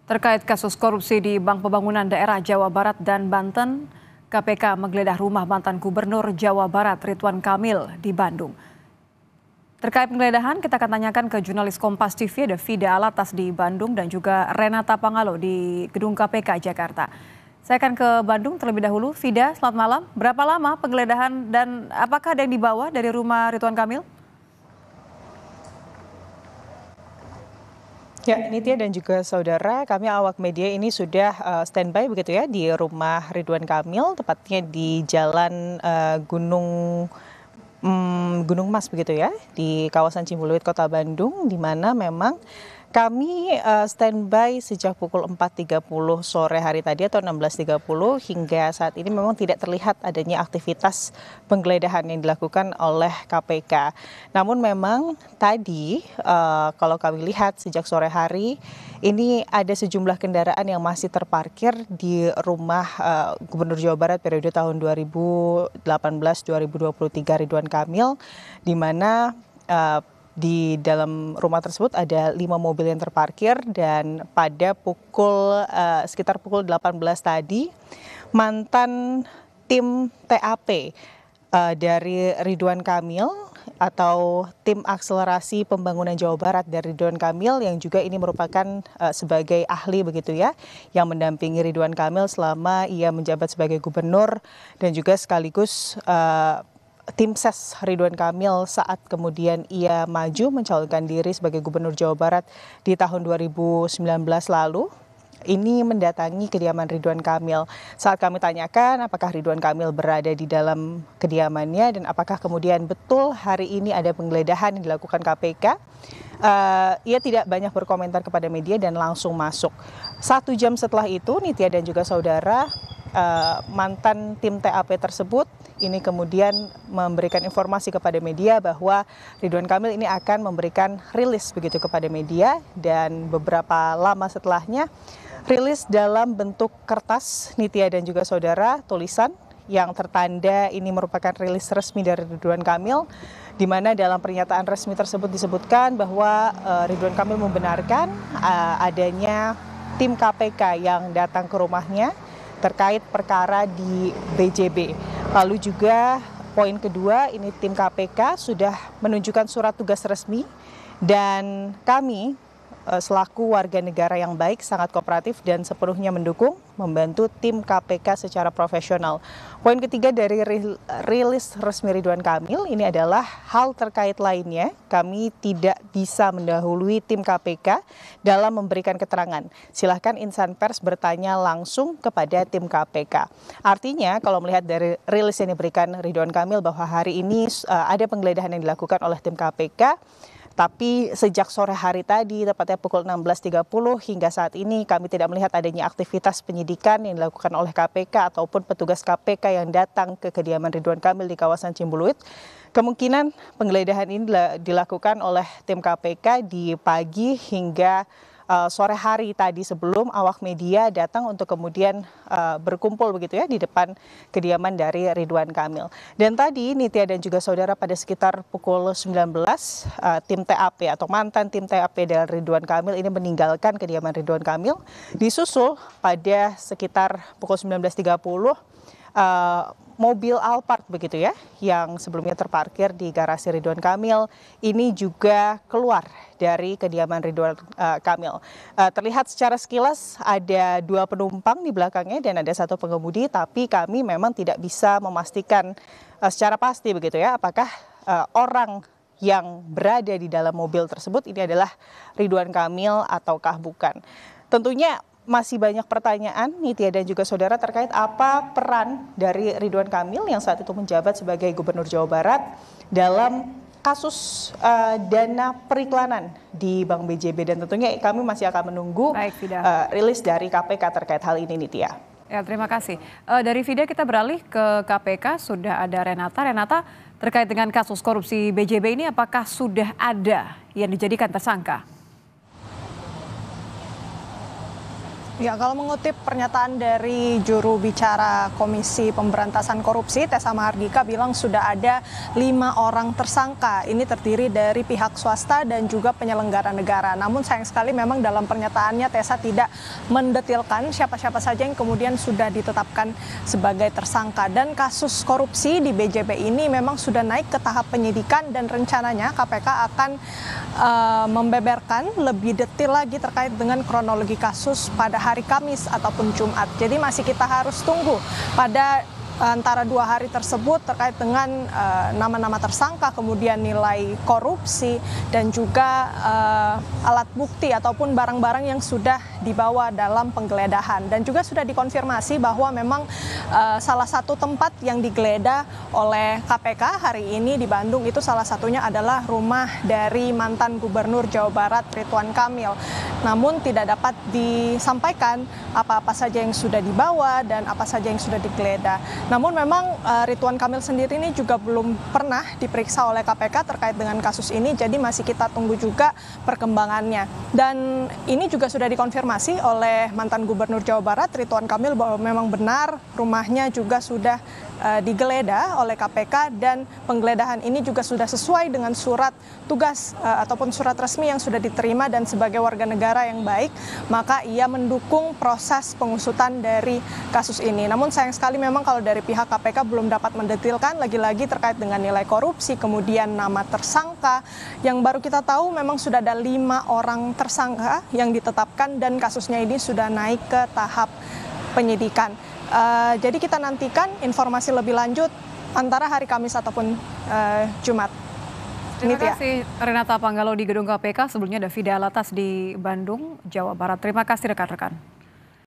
Terkait kasus korupsi di Bank Pembangunan Daerah Jawa Barat dan Banten, KPK menggeledah rumah mantan Gubernur Jawa Barat Ridwan Kamil di Bandung. Terkait penggeledahan, kita akan tanyakan ke jurnalis Kompas TV, ada Fida Alatas di Bandung dan juga Renata Pangalo di Gedung KPK Jakarta. Saya akan ke Bandung terlebih dahulu. Fida, selamat malam. Berapa lama penggeledahan dan apakah ada yang dibawa dari rumah Ridwan Kamil? Ya, Nitya dan juga saudara, kami awak media ini sudah standby begitu ya di rumah Ridwan Kamil, tepatnya di Jalan Gunung Mas begitu ya, di kawasan Cimbuluit, Kota Bandung, di mana memang kami standby sejak pukul 4.30 sore hari tadi atau 16.30 hingga saat ini memang tidak terlihat adanya aktivitas penggeledahan yang dilakukan oleh KPK. Namun memang tadi kalau kami lihat sejak sore hari ini ada sejumlah kendaraan yang masih terparkir di rumah Gubernur Jawa Barat periode tahun 2018-2023 Ridwan Kamil, di mana di dalam rumah tersebut ada 5 mobil yang terparkir dan pada sekitar pukul 18 tadi mantan tim TAP dari Ridwan Kamil atau tim akselerasi pembangunan Jawa Barat dari Ridwan Kamil yang juga ini merupakan sebagai ahli begitu ya yang mendampingi Ridwan Kamil selama ia menjabat sebagai gubernur dan juga sekaligus tim ses Ridwan Kamil saat kemudian ia maju mencalonkan diri sebagai Gubernur Jawa Barat di tahun 2019 lalu. Ini mendatangi kediaman Ridwan Kamil. Saat kami tanyakan apakah Ridwan Kamil berada di dalam kediamannya dan apakah kemudian betul hari ini ada penggeledahan yang dilakukan KPK, ia tidak banyak berkomentar kepada media dan langsung masuk. 1 jam setelah itu, Nitya dan juga saudara, mantan tim TAP tersebut ini kemudian memberikan informasi kepada media bahwa Ridwan Kamil ini akan memberikan rilis begitu kepada media, dan beberapa lama setelahnya rilis dalam bentuk kertas, Nitya dan juga saudara, tulisan yang tertanda ini merupakan rilis resmi dari Ridwan Kamil, di mana dalam pernyataan resmi tersebut disebutkan bahwa Ridwan Kamil membenarkan adanya tim KPK yang datang ke rumahnya terkait perkara di BJB. Lalu juga poin kedua, ini tim KPK sudah menunjukkan surat tugas resmi dan kami selaku warga negara yang baik, sangat kooperatif dan sepenuhnya mendukung membantu tim KPK secara profesional. Poin ketiga dari rilis resmi Ridwan Kamil ini adalah hal terkait lainnya. Kami tidak bisa mendahului tim KPK dalam memberikan keterangan. Silahkan insan pers bertanya langsung kepada tim KPK. Artinya kalau melihat dari rilis yang diberikan Ridwan Kamil bahwa hari ini ada penggeledahan yang dilakukan oleh tim KPK, tapi sejak sore hari tadi, tepatnya pukul 16.30 hingga saat ini kami tidak melihat adanya aktivitas penyidikan yang dilakukan oleh KPK ataupun petugas KPK yang datang ke kediaman Ridwan Kamil di kawasan Cimbuluit. Kemungkinan penggeledahan ini dilakukan oleh tim KPK di pagi hingga sore hari tadi sebelum awak media datang untuk kemudian berkumpul begitu ya di depan kediaman dari Ridwan Kamil. Dan tadi Nitya dan juga saudara pada sekitar pukul 19 tim TAP atau mantan tim TAP dari Ridwan Kamil ini meninggalkan kediaman Ridwan Kamil, disusul pada sekitar pukul 19.30 mobil Alphard begitu ya, yang sebelumnya terparkir di garasi Ridwan Kamil, ini juga keluar dari kediaman Ridwan Kamil. Terlihat secara sekilas ada 2 penumpang di belakangnya dan ada 1 pengemudi, tapi kami memang tidak bisa memastikan secara pasti begitu ya, apakah orang yang berada di dalam mobil tersebut ini adalah Ridwan Kamil ataukah bukan. Tentunya masih banyak pertanyaan, Nitya dan juga saudara, terkait apa peran dari Ridwan Kamil yang saat itu menjabat sebagai Gubernur Jawa Barat dalam kasus dana periklanan di Bank BJB, dan tentunya kami masih akan menunggu rilis dari KPK terkait hal ini, Nitya. Ya, terima kasih. Dari Fida kita beralih ke KPK, sudah ada Renata. Renata, terkait dengan kasus korupsi BJB ini apakah sudah ada yang dijadikan tersangka? Ya, kalau mengutip pernyataan dari juru bicara Komisi Pemberantasan Korupsi, Tessa Mahardika bilang sudah ada 5 orang tersangka. Ini terdiri dari pihak swasta dan juga penyelenggara negara. Namun sayang sekali memang dalam pernyataannya Tessa tidak mendetilkan siapa-siapa saja yang kemudian sudah ditetapkan sebagai tersangka. Dan kasus korupsi di BJB ini memang sudah naik ke tahap penyidikan dan rencananya KPK akan membeberkan lebih detail lagi terkait dengan kronologi kasus pada hari Kamis ataupun Jumat. Jadi masih kita harus tunggu pada antara 2 hari tersebut terkait dengan nama-nama tersangka, kemudian nilai korupsi dan juga alat bukti ataupun barang-barang yang sudah dibawa dalam penggeledahan. Dan juga sudah dikonfirmasi bahwa memang salah satu tempat yang digeledah oleh KPK hari ini di Bandung itu salah satunya adalah rumah dari mantan Gubernur Jawa Barat Ridwan Kamil. Namun tidak dapat disampaikan apa-apa saja yang sudah dibawa dan apa saja yang sudah digeledah. Namun memang Ridwan Kamil sendiri ini juga belum pernah diperiksa oleh KPK terkait dengan kasus ini, jadi masih kita tunggu juga perkembangannya. Dan ini juga sudah dikonfirmasi oleh mantan Gubernur Jawa Barat Ridwan Kamil bahwa memang benar rumahnya juga sudah digeledah oleh KPK dan penggeledahan ini juga sudah sesuai dengan surat tugas ataupun surat resmi yang sudah diterima, dan sebagai warga negara yang baik maka ia mendukung proses pengusutan dari kasus ini. Namun sayang sekali memang kalau dari pihak KPK belum dapat mendetilkan lagi-lagi terkait dengan nilai korupsi, kemudian nama tersangka. Yang baru kita tahu memang sudah ada 5 orang tersangka yang ditetapkan dan kasusnya ini sudah naik ke tahap penyidikan. Jadi kita nantikan informasi lebih lanjut antara hari Kamis ataupun Jumat. Terima kasih Renata Panggalo di Gedung KPK. Sebelumnya ada Fida Alatas di Bandung, Jawa Barat. Terima kasih rekan-rekan.